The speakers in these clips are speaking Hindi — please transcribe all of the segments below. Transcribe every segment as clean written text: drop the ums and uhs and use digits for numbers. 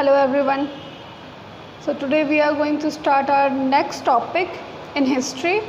Hello everyone. So today we are going to start our next topic in history.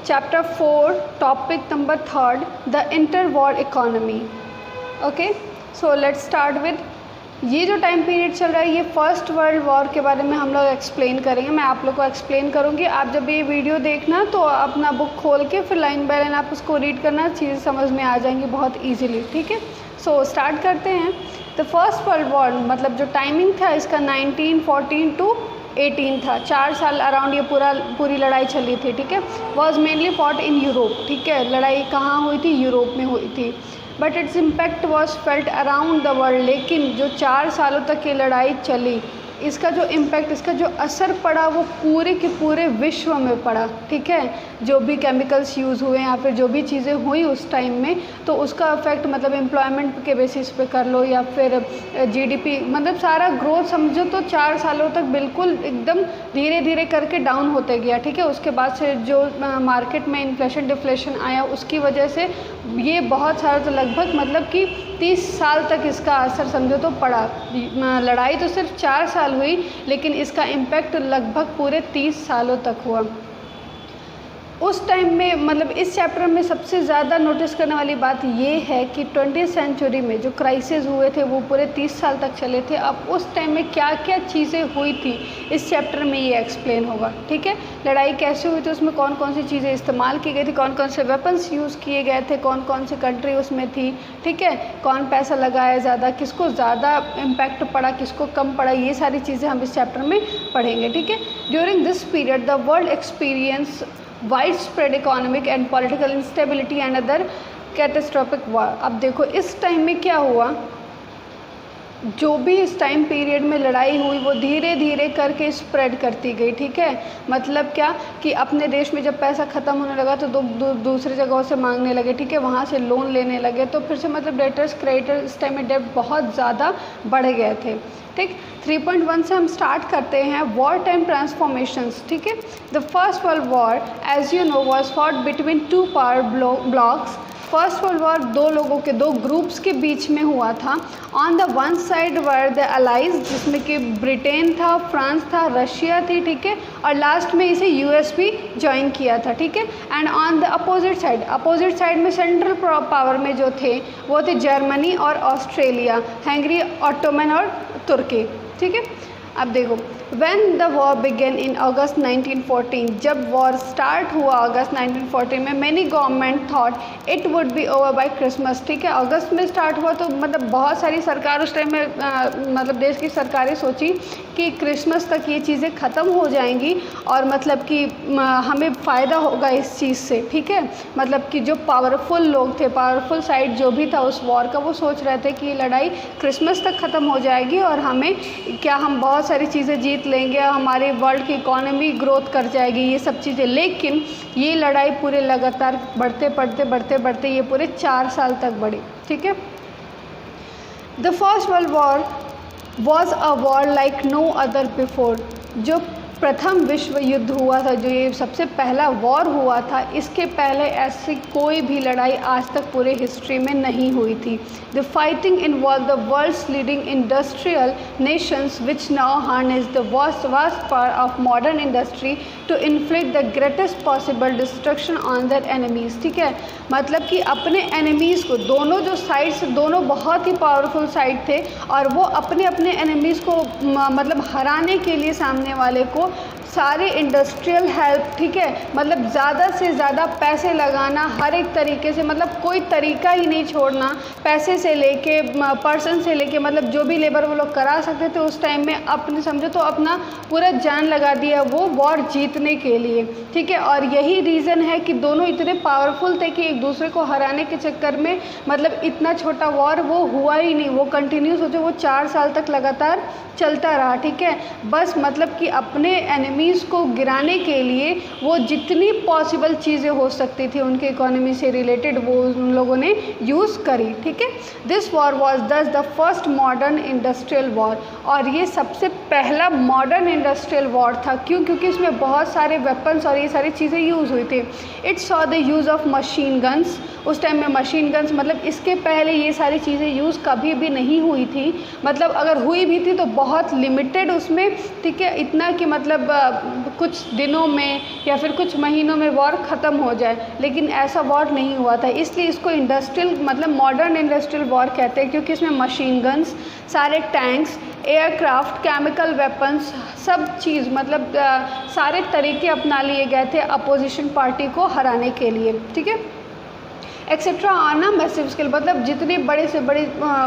Chapter 4, topic number 3, the interwar economy. Okay, so let's start with ये जो टाइम पीरियड चल रहा है ये फर्स्ट वर्ल्ड वॉर के बारे में हम लोग एक्सप्लेन करेंगे। मैं आप लोग को एक्सप्लेन करूँगी। आप जब ये वीडियो देखना तो अपना बुक खोल के फिर लाइन बाय लाइन आप उसको रीड करना, चीज़ें समझ में आ जाएंगी बहुत ईजीली। ठीक है, सो स्टार्ट करते हैं। द फर्स्ट वर्ल्ड वॉर मतलब जो टाइमिंग था इसका 1914 to 18 था, 4 साल अराउंड ये पूरी लड़ाई चली थी। ठीक है, was mainly fought in Europe. ठीक है, लड़ाई कहाँ हुई थी? यूरोप में हुई थी। But its impact was felt around the world. लेकिन जो 4 सालों तक ये लड़ाई चली इसका जो इम्पैक्ट, इसका जो असर पड़ा वो पूरे के पूरे विश्व में पड़ा। ठीक है, जो भी केमिकल्स यूज़ हुए या फिर जो भी चीज़ें हुई उस टाइम में तो उसका इफेक्ट मतलब एम्प्लॉयमेंट के बेसिस पे कर लो या फिर जीडीपी, मतलब सारा ग्रोथ समझो तो 4 सालों तक बिल्कुल एकदम धीरे धीरे करके डाउन होते गया। ठीक है, उसके बाद से जो मार्केट में इन्फ्लेशन डिफ्लेशन आया उसकी वजह से ये बहुत सारा तो लगभग मतलब कि 30 साल तक इसका असर समझो तो पड़ा। लड़ाई तो सिर्फ 4 साल हुई लेकिन इसका इम्पैक्ट लगभग पूरे 30 सालों तक हुआ। उस टाइम में मतलब इस चैप्टर में सबसे ज़्यादा नोटिस करने वाली बात ये है कि 20th सेंचुरी में जो क्राइसिस हुए थे वो पूरे 30 साल तक चले थे। अब उस टाइम में क्या क्या चीज़ें हुई थी इस चैप्टर में ये एक्सप्लेन होगा। ठीक है, लड़ाई कैसे हुई थी, उसमें कौन कौन सी चीज़ें इस्तेमाल की गई थी, कौन कौन से वेपन्स यूज़ किए गए थे, कौन कौन सी कंट्री उसमें थी। ठीक है, कौन पैसा लगाया ज़्यादा, किसको ज़्यादा इम्पैक्ट पड़ा, किसको कम पड़ा, ये सारी चीज़ें हम इस चैप्टर में पढ़ेंगे। ठीक है, during this period the world experience widespread economic and political instability and other catastrophic war. अब देखो इस टाइम में क्या हुआ, जो भी इस टाइम पीरियड में लड़ाई हुई वो धीरे धीरे करके स्प्रेड करती गई। ठीक है, मतलब क्या कि अपने देश में जब पैसा ख़त्म होने लगा तो दूसरी जगहों से मांगने लगे। ठीक है, वहाँ से लोन लेने लगे तो फिर से मतलब डेटर्स क्रेडिटर्स इस टाइम में डेट बहुत ज़्यादा बढ़ गए थे। ठीक, 3.1 से हम स्टार्ट करते हैं वॉर टाइम ट्रांसफॉर्मेशंस। ठीक है, the first world war as you know was fought between 2 power blocks. First world war दो लोगों के, दो ग्रुप्स के बीच में हुआ था। On the one side were the allies जिसमें कि ब्रिटेन था, फ्रांस था, रशिया थी। ठीक है, और लास्ट में इसे यूएस भी ज्वाइन किया था। ठीक है, and on the opposite side में सेंट्रल पावर में जो थे वो थे जर्मनी और ऑस्ट्रेलिया, हंगरी, ऑटोमन और तुर्की। ठीक है, अब देखो when the war began in अगस्त 1914, जब वॉर स्टार्ट हुआ अगस्त 1914 में, many government thought it would be over by Christmas. ठीक है, अगस्त में स्टार्ट हुआ तो मतलब बहुत सारी सरकार उस टाइम में मतलब देश की सरकारें सोची कि क्रिसमस तक ये चीज़ें ख़त्म हो जाएंगी और मतलब कि हमें फ़ायदा होगा इस चीज़ से। ठीक है, मतलब कि जो पावरफुल लोग थे, पावरफुल साइड जो भी था उस वॉर का, वो सोच रहे थे कि ये लड़ाई क्रिसमस तक ख़त्म हो जाएगी और हमें क्या, हम बहुत सारी चीज़ें जीत लेंगे, हमारे वर्ल्ड की इकोनॉमी ग्रोथ कर जाएगी, ये सब चीज़ें। लेकिन ये लड़ाई पूरे लगातार बढ़ते ये पूरे 4 साल तक बढ़ी। ठीक है, the first world war was a war like no other before. जो प्रथम विश्व युद्ध हुआ था, जो ये सबसे पहला वॉर हुआ था, इसके पहले ऐसी कोई भी लड़ाई आज तक पूरे हिस्ट्री में नहीं हुई थी। The fighting involve the world's leading industrial nations which now harness the vast power of modern industry to inflict the greatest possible destruction on their enemies. ठीक है, मतलब कि अपने एनिमीज़ को, दोनों जो साइड्स, दोनों बहुत ही पावरफुल साइड थे और वो अपने अपने एनिमीज़ को मतलब हराने के लिए सामने वाले को सारे इंडस्ट्रियल हेल्प, ठीक है, मतलब ज़्यादा से ज़्यादा पैसे लगाना हर एक तरीके से, मतलब कोई तरीका ही नहीं छोड़ना, पैसे से लेके पर्सन से लेके मतलब जो भी लेबर वो लोग करा सकते थे उस टाइम में, अपने समझो तो अपना पूरा जान लगा दिया वो वॉर जीतने के लिए। ठीक है, और यही रीज़न है कि दोनों इतने पावरफुल थे कि एक दूसरे को हराने के चक्कर में मतलब इतना छोटा वॉर वो हुआ ही नहीं, वो कंटिन्यू सोचो वो 4 साल तक लगातार चलता रहा। ठीक है, बस मतलब कि अपने एनिमी एनिमीज़ को गिराने के लिए वो जितनी पॉसिबल चीज़ें हो सकती थी उनके इकोनॉमी से रिलेटेड वो उन लोगों ने यूज़ करी। ठीक है, दिस वॉर वॉज दस the first modern industrial war, और ये सबसे पहला मॉडर्न इंडस्ट्रियल वॉर था। क्यों? क्योंकि इसमें बहुत सारे वेपन्स और ये सारी चीज़ें यूज़ हुई थी। It saw the use of machine guns, उस टाइम में मशीन गन्स, मतलब इसके पहले ये सारी चीज़ें यूज़ कभी भी नहीं हुई थी, मतलब अगर हुई भी थी तो बहुत लिमिटेड उसमें। ठीक है, इतना कि मतलब कुछ दिनों में या फिर कुछ महीनों में वॉर ख़त्म हो जाए, लेकिन ऐसा वॉर नहीं हुआ था। इसलिए इसको इंडस्ट्रियल मतलब मॉडर्न इंडस्ट्रियल वॉर कहते हैं, क्योंकि इसमें मशीन गन्स, सारे टैंक्स, एयरक्राफ्ट, केमिकल वेपन्स, सब चीज़ मतलब सारे तरीके अपना लिए गए थे अपोजिशन पार्टी को हराने के लिए। ठीक है, एक्सेट्रा आना मैसिव स्केल, मतलब जितनी बड़े से बड़े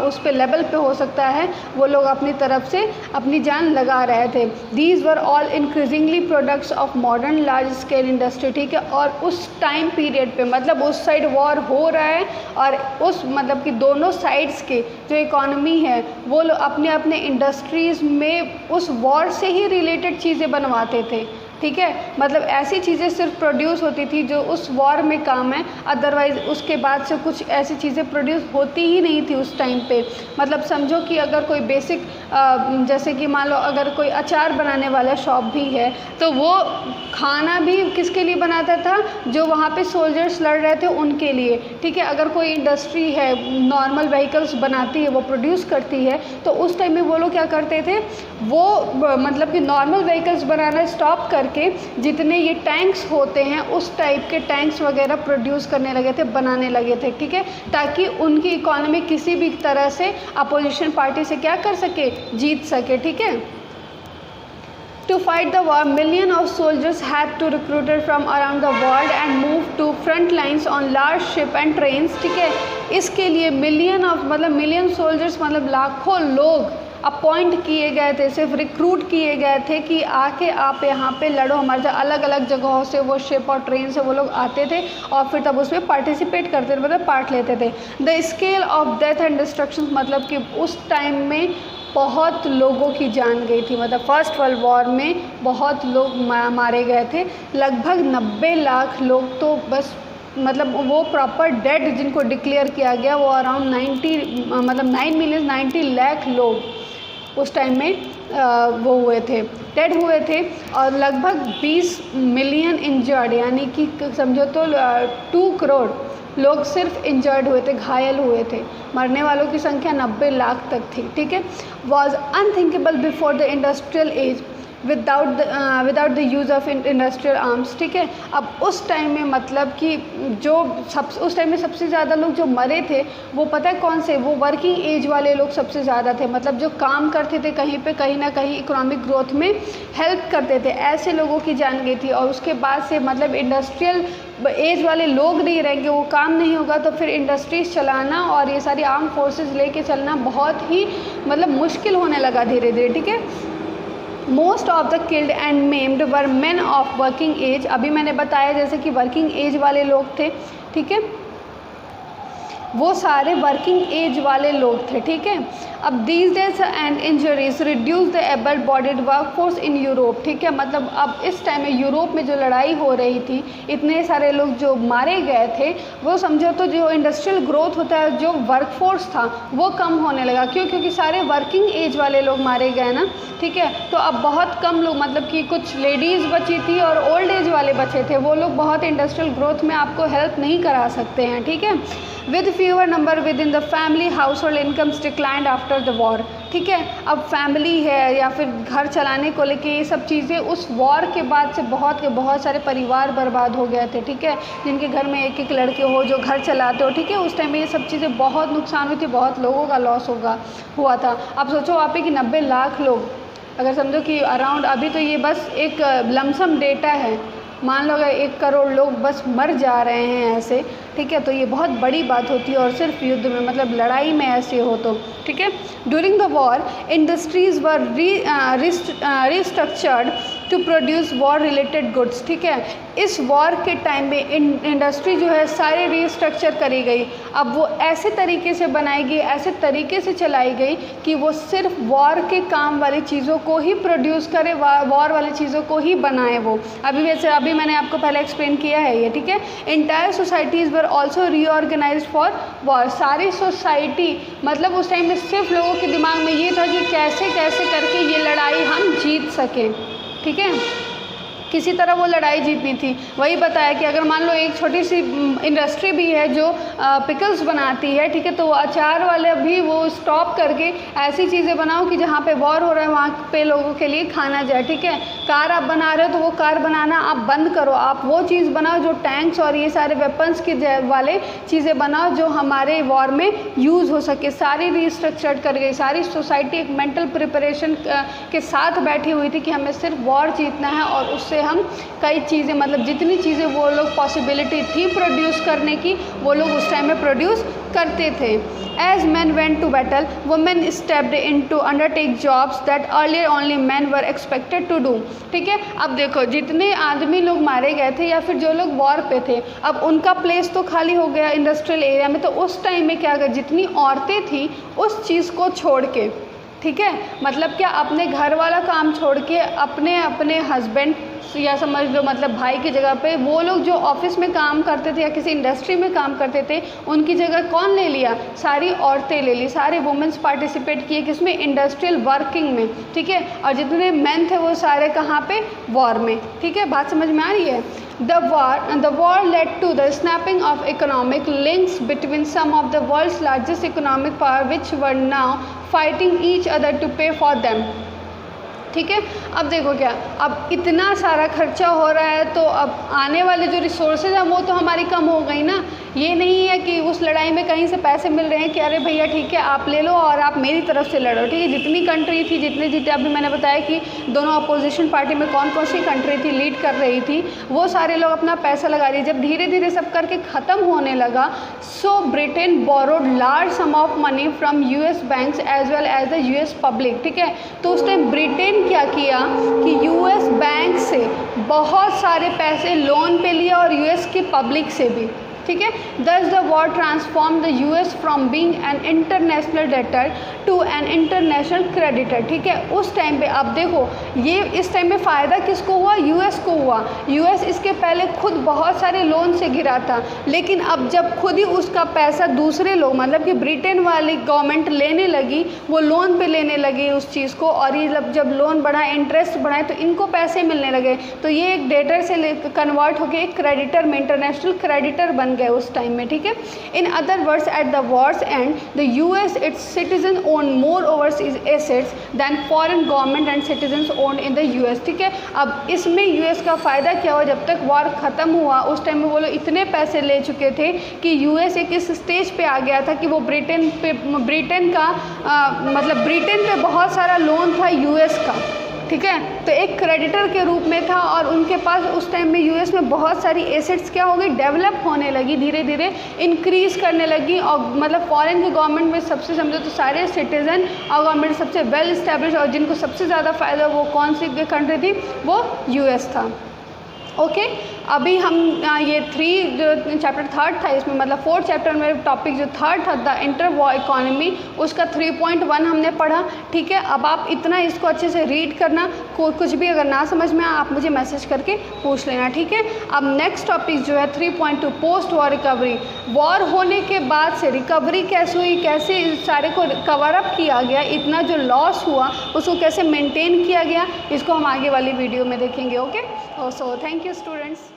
उस पे लेवल पे हो सकता है वो लोग अपनी तरफ से अपनी जान लगा रहे थे। These were all increasingly products of modern large scale industry. ठीक है, और उस टाइम पीरियड पे मतलब उस साइड वॉर हो रहा है और उस मतलब कि दोनों साइड्स के जो इकोनॉमी है वो लोग अपने अपने इंडस्ट्रीज़ में उस वॉर से ही रिलेटेड चीज़ें बनवाते थे। ठीक है, मतलब ऐसी चीज़ें सिर्फ प्रोड्यूस होती थी जो उस वॉर में काम है, अदरवाइज़ उसके बाद से कुछ ऐसी चीज़ें प्रोड्यूस होती ही नहीं थी उस टाइम पे। मतलब समझो कि अगर कोई बेसिक जैसे कि मान लो अगर कोई अचार बनाने वाला शॉप भी है तो वो खाना भी किसके लिए बनाता था? जो वहाँ पे सोल्जर्स लड़ रहे थे उनके लिए। ठीक है, अगर कोई इंडस्ट्री है नॉर्मल व्हीकल्स बनाती है, वो प्रोड्यूस करती है, तो उस टाइम में वो लोग क्या करते थे, वो मतलब कि नॉर्मल व्हीकल्स बनाना स्टॉप करके जितने ये टैंक्स होते हैं उस टाइप के टैंक्स वगैरह प्रोड्यूस करने लगे थे, बनाने लगे थे। ठीक है, ताकि उनकी इकोनॉमी किसी भी तरह से अपोजिशन पार्टी से क्या कर सके, जीत सके। ठीक है, To fight the war, millions of soldiers had to recruited from around the world and moved to front lines on large ship and trains. ठीक है, इसके लिए मिलियन सोल्जर्स मतलब लाखों लोग अपॉइंट किए गए थे, सिर्फ रिक्रूट किए गए थे कि आके आप यहाँ पे लड़ो हमारे साथ। अलग अलग जगहों से वो शिप और ट्रेन से वो लोग आते थे और फिर तब उसमें पार्टिसिपेट करते थे, मतलब पार्ट लेते थे। The scale of death and destruction, मतलब कि उस टाइम में बहुत लोगों की जान गई थी, मतलब फर्स्ट वर्ल्ड वॉर में बहुत लोग मारे गए थे। लगभग 90 लाख लोग तो बस मतलब वो प्रॉपर डेड जिनको डिक्लेयर किया गया वो अराउंड 9 लाख लोग उस टाइम में वो हुए थे, डेड हुए थे। और लगभग 20 मिलियन इंजर्ड, यानी कि समझो तो 2 करोड़ लोग सिर्फ इंजर्ड हुए थे, घायल हुए थे। मरने वालों की संख्या 90 लाख तक थी। ठीक है, was unthinkable before the industrial as without the use of industrial arms. ठीक है, अब उस टाइम में मतलब कि जो उस टाइम में सबसे ज़्यादा लोग जो मरे थे वो पता है कौन से, वो वर्किंग एज वाले लोग सबसे ज़्यादा थे, मतलब जो काम करते थे कहीं पे कहीं ना कहीं इकोनॉमिक ग्रोथ में हेल्प करते थे, ऐसे लोगों की जान गई थी। और उसके बाद से मतलब इंडस्ट्रियल एज वाले लोग नहीं रहेंगे, वो काम नहीं होगा तो फिर इंडस्ट्रीज चलाना और ये सारी आर्म फोर्सेस लेके चलना बहुत ही मतलब मुश्किल होने लगा धीरे धीरे। ठीक है, most of the killed and maimed were men of working age. अभी मैंने बताया जैसे कि वर्किंग एज वाले लोग थे। ठीक है, वो सारे वर्किंग एज वाले लोग थे। ठीक है, अब these days and injuries reduce the able bodied workforce in Europe. ठीक है, मतलब अब इस टाइम में यूरोप में जो लड़ाई हो रही थी, इतने सारे लोग जो मारे गए थे, वो समझो तो जो इंडस्ट्रियल ग्रोथ होता है, जो वर्कफोर्स था वो कम होने लगा। क्यों? क्योंकि सारे वर्किंग एज वाले लोग मारे गए ना। ठीक है, तो अब बहुत कम लोग, मतलब कि कुछ लेडीज़ बची थी और ओल्ड एज वाले बचे थे, वो लोग बहुत इंडस्ट्रियल ग्रोथ में आपको हेल्प नहीं करा सकते हैं। ठीक है, with fewer number with in the family house hold incomes declined after the war. ठीक है, अब फैमिली है या फिर घर चलाने को लेके ये सब चीज़ें उस वॉर के बाद से बहुत सारे परिवार बर्बाद हो गए थे। ठीक है, जिनके घर में एक एक लड़के हो जो घर चलाते हो। ठीक है, उस टाइम में ये सब चीज़ें बहुत नुकसान हुई थी, बहुत लोगों का लॉस हुआ था। अब सोचो आप कि 90 लाख लोग, अगर समझो कि अराउंड अभी तो ये बस एक लमसम डेटा है, मान लो अगर 1 करोड़ लोग बस मर जा रहे हैं ऐसे, ठीक है। तो ये बहुत बड़ी बात होती है, और सिर्फ युद्ध में मतलब लड़ाई में ऐसे हो तो, ठीक है। During the war industries were restructured to produce war related goods, ठीक है। इस वॉर के टाइम में इंडस्ट्री जो है सारे रिस्ट्रक्चर करी गई। अब वो ऐसे तरीके से बनाई गई, ऐसे तरीके से चलाई गई कि वो सिर्फ वॉर के काम वाली चीज़ों को ही प्रोड्यूस करे, वॉर वाली चीज़ों को ही बनाए वो। अभी मैंने आपको पहले एक्सप्लेन किया है ये, ठीक है। Entire societies were also reorganize for war. सारी सोसाइटी मतलब उस टाइम में सिर्फ लोगों के दिमाग में ये था कि कैसे कैसे करके ये लड़ाई हम जीत सकें, ठीक है। किसी तरह वो लड़ाई जीतनी थी। वही बताया कि अगर मान लो एक छोटी सी इंडस्ट्री भी है जो पिकल्स बनाती है, ठीक है, तो वो अचार वाले भी वो स्टॉप करके ऐसी चीज़ें बनाओ कि जहाँ पे वॉर हो रहा है वहाँ पे लोगों के लिए खाना जाए, ठीक है। कार आप बना रहे हो तो वो कार बनाना आप बंद करो, आप वो चीज़ बनाओ जो टैंक्स और ये सारे वेपन्स के वाले चीज़ें बनाओ जो हमारे वॉर में यूज़ हो सके। सारी रिस्ट्रक्चर्ड कर गई, सारी सोसाइटी एक मेंटल प्रिपरेशन के साथ बैठी हुई थी कि हमें सिर्फ वॉर जीतना है, और उससे हम कई चीज़ें मतलब जितनी चीज़ें वो लोग पॉसिबिलिटी थी प्रोड्यूस करने की वो लोग उस टाइम में प्रोड्यूस करते थे। As men went to battle women stepped in to undertake jobs that earlier only men were expected to do, ठीक है। अब देखो जितने आदमी लोग मारे गए थे या फिर जो लोग वॉर पे थे, अब उनका प्लेस तो खाली हो गया इंडस्ट्रियल एरिया में, तो उस टाइम में क्या कर जितनी औरतें थी उस चीज़ को छोड़ के, ठीक है, मतलब क्या अपने घर वाला काम छोड़ के अपने अपने हस्बैंड या समझ लो मतलब भाई की जगह पे वो लोग जो ऑफिस में काम करते थे या किसी इंडस्ट्री में काम करते थे उनकी जगह कौन ले लिया, सारी औरतें ले ली। सारे वुमेन्स पार्टिसिपेट किए किसमें, इंडस्ट्रियल वर्किंग में, ठीक है। और जितने मेन थे वो सारे कहाँ पे, वॉर में, ठीक है। बात समझ में आ रही है। The war led to the snapping of economic links between some of the world's largest economic power which were now fighting each other to pay for them, ठीक है। अब देखो क्या, अब इतना सारा खर्चा हो रहा है तो अब आने वाले जो रिसोर्सेज हैं वो तो हमारी कम हो गई ना। ये नहीं है कि उस लड़ाई में कहीं से पैसे मिल रहे हैं कि अरे भैया ठीक है आप ले लो और आप मेरी तरफ से लड़ो, ठीक है। जितनी कंट्री थी जितने जीते, अभी मैंने बताया कि दोनों अपोजिशन पार्टी में कौन कौन सी कंट्री थी लीड कर रही थी, वो सारे लोग अपना पैसा लगा रही। जब धीरे धीरे सब करके ख़त्म होने लगा, so Britain borrowed large sum of money from US banks as well as the US public, ठीक है। तो उस टाइम ब्रिटेन क्या किया कि यूएस बैंक से बहुत सारे पैसे लोन पे लिया और यूएस की पब्लिक से भी, ठीक है। Thus the war transform the US from being an international debtor to an international creditor, ठीक है। उस टाइम पे अब देखो ये इस टाइम में फ़ायदा किसको हुआ, यूएस को हुआ। यूएस इसके पहले खुद बहुत सारे लोन से घिरा था, लेकिन अब जब खुद ही उसका पैसा दूसरे लोग मतलब कि ब्रिटेन वाली गवर्नमेंट लेने लगी, वो लोन पे लेने लगी उस चीज़ को, और ये जब लोन बढ़ा इंटरेस्ट बढ़ाए तो इनको पैसे मिलने लगे, तो ये एक डेटर से कन्वर्ट होकर एक क्रेडिटर में इंटरनेशनल क्रेडिटर बन गए उस टाइम में, ठीक है। In other words at the war's end the US its citizen own more overseas assets than foreign government and citizens own in the US, ठीक है। अब इसमें यूएस का फ़ायदा क्या हुआ, जब तक वॉर ख़त्म हुआ उस टाइम में वो लोग इतने पैसे ले चुके थे कि यूएस एक इस स्टेज पे आ गया था कि वो ब्रिटेन का मतलब ब्रिटेन पे बहुत सारा लोन था यूएस का, ठीक है। तो एक क्रेडिटर के रूप में था और उनके पास उस टाइम में यूएस में बहुत सारी एसेट्स क्या हो गई, डेवलप होने लगी, धीरे धीरे इंक्रीज़ करने लगी। और मतलब फॉरेन की गवर्नमेंट में सबसे समझो तो सारे सिटीज़न और गवर्नमेंट सबसे वेल इस्टेब्लिश और जिनको सबसे ज़्यादा फ़ायदा वो कौन सी कंट्री थी, वो यूएस था। ओके अभी हम ये जो चैप्टर थर्ड था इसमें मतलब फोर्थ चैप्टर में टॉपिक जो थर्ड था द इंटर वॉर इकोनॉमी, उसका 3.1 हमने पढ़ा, ठीक है। अब आप इतना इसको अच्छे से रीड करना, कुछ भी अगर ना समझ में आए आप मुझे मैसेज करके पूछ लेना, ठीक है। अब नेक्स्ट टॉपिक जो है 3.2 पोस्ट वॉर रिकवरी, वॉर होने के बाद से रिकवरी कैसे हुई, कैसे इस सारे को कवर अप किया गया, इतना जो लॉस हुआ उसको कैसे मेंटेन किया गया, इसको हम आगे वाली वीडियो में देखेंगे। Okay so thank you students.